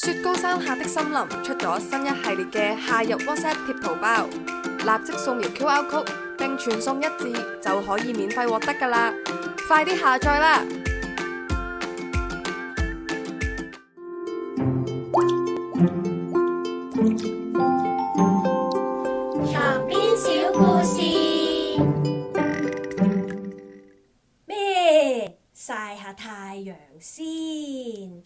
雪糕山下的森林出咗新一系列嘅夏日 WhatsApp 貼圖包，立即掃描 QR Code 並傳送一致就可以免費獲得㗎啦！快啲下載啦！床邊小故事咩？曬下太陽先。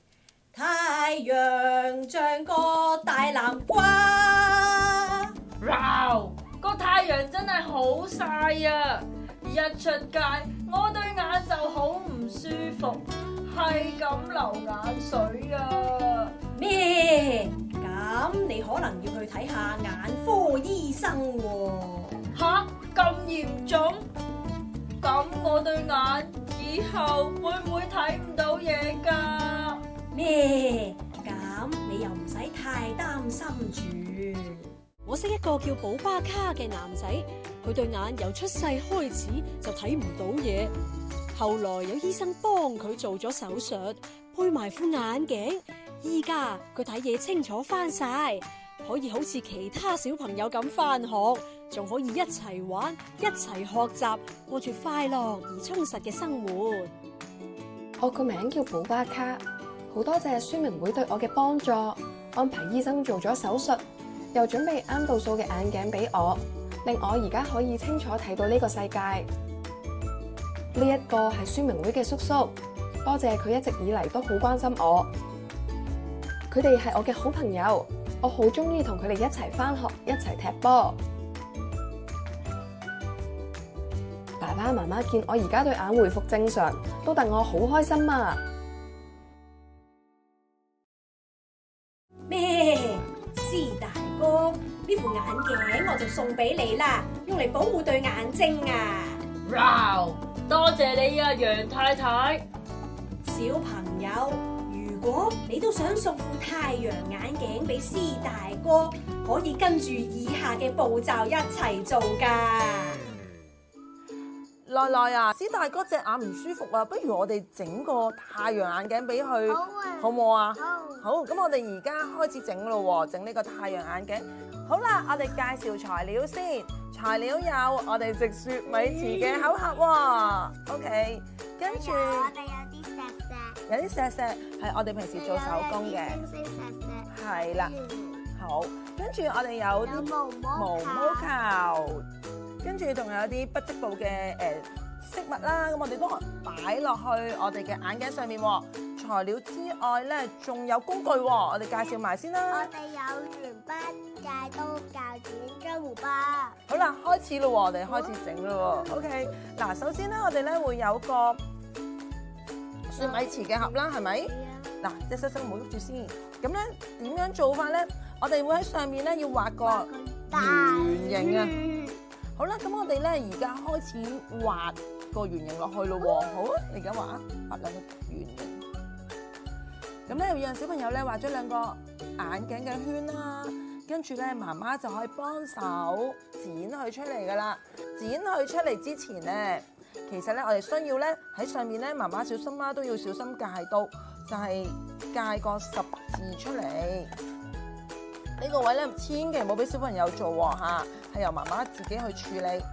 太陽像個大南瓜。wow， 個太陽真係好曬啊！一出街我對眼就好唔舒服，係咁流眼水啊！咩？咁你可能要去睇下眼科醫生喎。吓？咁嚴重？咁我對眼以後會唔會睇唔到嘢㗎？咩？咁你又唔使太擔心住。我識一個叫寶巴卡嘅男仔，佢對眼由出世開始就睇唔到嘢，後來有醫生幫佢做咗手術，配埋副眼鏡，依家佢睇嘢清楚翻晒，可以好似其他小朋友咁翻學，仲可以一齊玩，一齊學習，過住快樂而充實嘅生活。我個名叫寶巴卡，好多謝宣明會對我嘅幫助，安排醫生做咗手術，又準備啱度數嘅眼鏡俾我，令我而家可以清楚睇到呢個世界。呢一個係宣明會嘅叔叔，多謝佢一直以嚟都好關心我。佢哋係我嘅好朋友，我好中意同佢哋一齊返學，一齊踢波。爸爸媽媽見我而家對眼回復正常，都戥我好開心啊！咩？師大哥，呢副眼鏡我就送俾你啦，用嚟保護對眼睛啊！ wow， 多謝你啊，楊太太。小朋友，如果你都想送副太陽眼鏡俾師大哥，可以跟住以下嘅步驟一齊做㗎。來來啊，師大哥隻眼唔舒服啊，不如我哋整個太陽眼鏡俾佢，好唔好啊？好，咁我哋而家開始整咯喎，整呢個太陽眼鏡。好啦，我哋介紹材料先，材料有我哋食雪米糍嘅口盒喎，OK， 跟住我哋有啲石石，有啲石石係我哋平時做手工嘅，星星石石，係啦，好，跟住我哋有有啲毛毛球。跟住仲有啲不織布嘅飾物啦，咁我哋都擺落去我哋嘅眼鏡上面喎。材料之外咧，仲有工具喎，我哋介紹埋先我啦。哋有鉛筆、戒刀、鉸剪、金湖筆。好啦，開始咯喎，我哋開始整咯喎。OK， 嗱，首先咧，我哋咧會有個雪米糍嘅盒啦，係咪？嗱，隻手手唔好喐住先。咁咧點樣做法咧？我哋會喺上面咧要畫個圓形啊。好啦，咁我哋咧而家開始畫個圓形落去咯喎。好啊，你而家畫啊，畫兩個圓形。咁咧要讓小朋友咧畫咗兩個眼鏡嘅圈啦，跟住咧媽媽就可以幫手剪佢出嚟噶啦。剪佢出嚟之前咧，其實咧我哋需要咧喺上面咧，媽媽小心啦，都要小心戒刀，就係戒個十字出嚟。呢個位咧千祈唔好俾小朋友做喎嚇，係由媽媽自己去處理。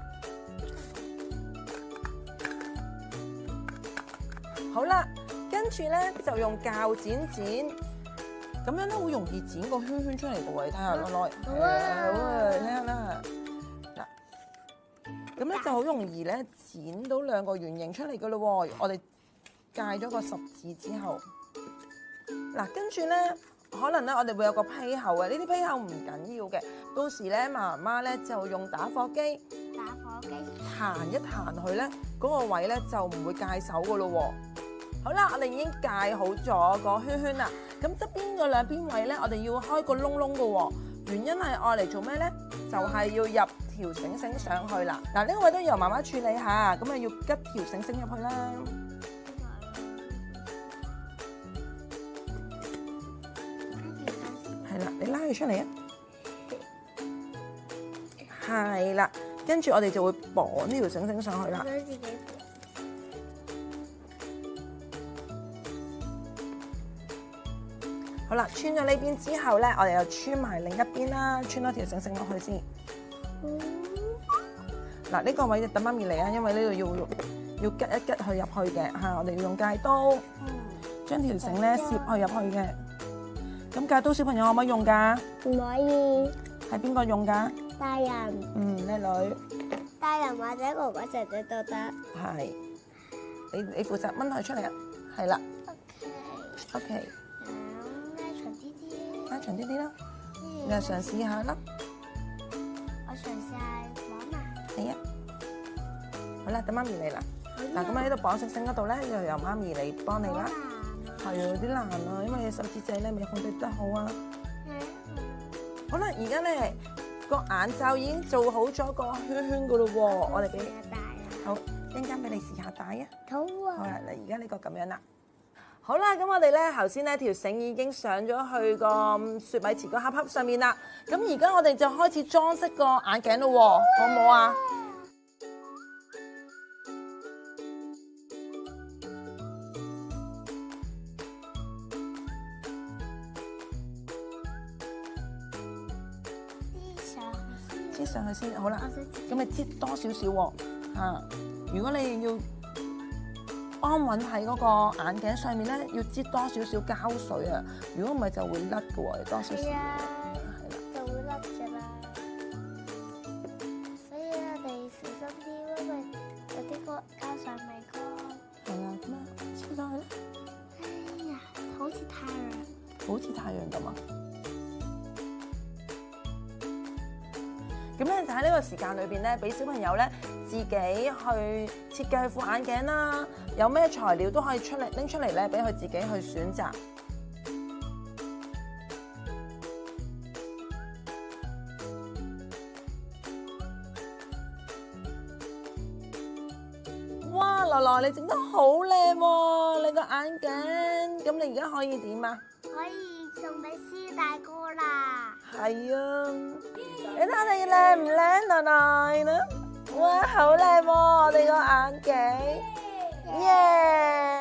好啦，跟住咧就用鉸剪剪，咁樣咧好容易剪個圈圈出嚟嘅喎，你睇下攞攞，好啊，睇下啦。嗱，咁咧就好容易咧剪到兩個圓形出嚟嘅咯喎。我哋戒咗個十字之後，嗱，跟住咧。可能咧，我哋會有個批口嘅，呢啲批口唔緊要嘅。到時咧，媽媽咧就用打火機彈一彈佢咧，嗰個位咧就唔會戒手噶咯喎。好啦，我哋已經戒好咗個圈圈啦。咁側邊嗰兩邊位咧，我哋要開個窿窿噶喎。原因係愛嚟做咩咧？就係要入條繩繩上去啦。嗱，呢個位都要由媽媽處理下，咁啊要吉條繩繩入去啦。係啦，你拉佢出嚟啊！係啦，跟住我哋就會綁呢條繩繩上去啦。自己好啦，穿咗呢邊之後咧，我哋又穿埋另一邊啦，穿多條繩繩落去先。嗱，呢個位就等媽咪嚟啊，因為呢度要吉一吉佢入去嘅嚇，我哋要用戒刀將條繩咧攝去入去嘅。咁戒刀小朋友可唔可以用㗎？唔可以。係邊個用㗎？大人，叻女。大人或者哥哥姐姐都得。係。你負責掹佢出嚟啊？係啦。OK。拉長啲啲啦。你又嘗試下啦。我嘗試下攞埋。係啊。好啦，等媽咪嚟啦。嗱，咁喺呢度綁繩嗰度咧，又由媽咪嚟幫你啦。係啊，有啲難啊，因為你手指仔咧未控制得好啊。好啦，而家咧個眼罩已經做好咗個圈圈噶咯喎，我哋俾好一陣間俾你試下戴啊。好啊。好啦，嗱，而家呢個咁樣啦。好啦，咁我哋咧頭先咧條繩已經上咗去個雪米糍個盒盒上面啦。咁而家我哋就開始裝飾個眼鏡咯喎，好唔好啊？擠上去先，好啦。咁你擠多少少喎？如果你要安穩喺嗰個眼鏡上面咧，要擠多少少膠水啊！如果唔係就會甩嘅喎，多少少。係啦，就會甩嘅啦。所以我哋小心啲，因為有啲個膠水未乾。係啊，咁啊，黐上去啦。哎呀，好似太陽。好似太陽咁啊！咁咧就喺呢個時間裏邊咧，俾小朋友咧自己去設計副眼鏡啦，有咩材料都可以拎出嚟咧，俾佢自己去選擇。哇，羅羅你整得好靚喎，你個眼鏡，咁你而家可以點啊？可以送俾師大哥啦。係啊，你睇下你靚唔靚，奶奶呢？哇，好靚喎，我哋個眼鏡，耶！